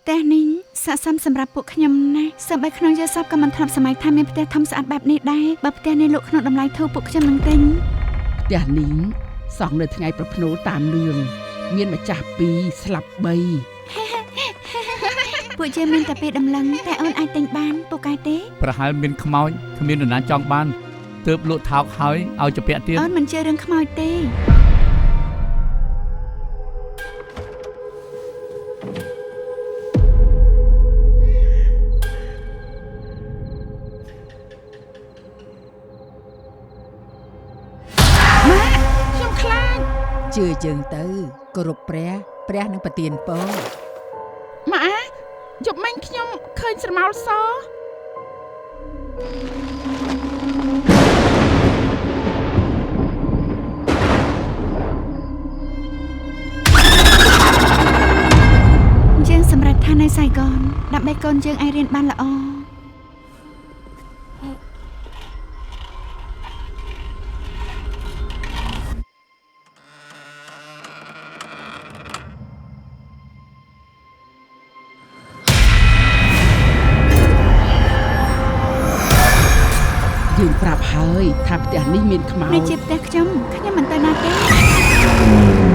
ទះនេះស័ក្តិសមសម្រាប់ពួកខ្ញុំណាស់សូម្បីក្នុងយល់សពក៏មិនធ្លាប់សម័យថាមានផ្ទះធំស្អាតបែបនេះដែរបើផ្ទះនេះលក់ក្នុងតម្លៃធូរពួកខ្ញុំនឹងទិញផ្ទះនេះសង់នៅថ្ងៃប្រភ្នូលតាមលឿងមានម្ចាស់2ស្លាប់3ពួកយើងមានតែពេលដំឡឹងតែអូនអាចទិញបានពូកែទេប្រហែលមានខ្មោចគ្មាននរណាចង់បានទើបលក់ថោកហើយឲ្យជាពាក់ទៀតអូនមិនជឿរឿងខ្មោចទេជឿយើងទៅគោរពព្រះនឹងប្រទានពរម៉ាយប់មិញខ្ញុំឃើញស្រមោលសយើងសម្រេចថានៅសៃហ្គនដើម្បីកូនយើងឲ្យរៀនបានល្អយើងប្រាប់ហើយថាផ្ទះនេះមានខ្មោចនេះជាផ្ទះខ្ញុំមិនទៅណាទេ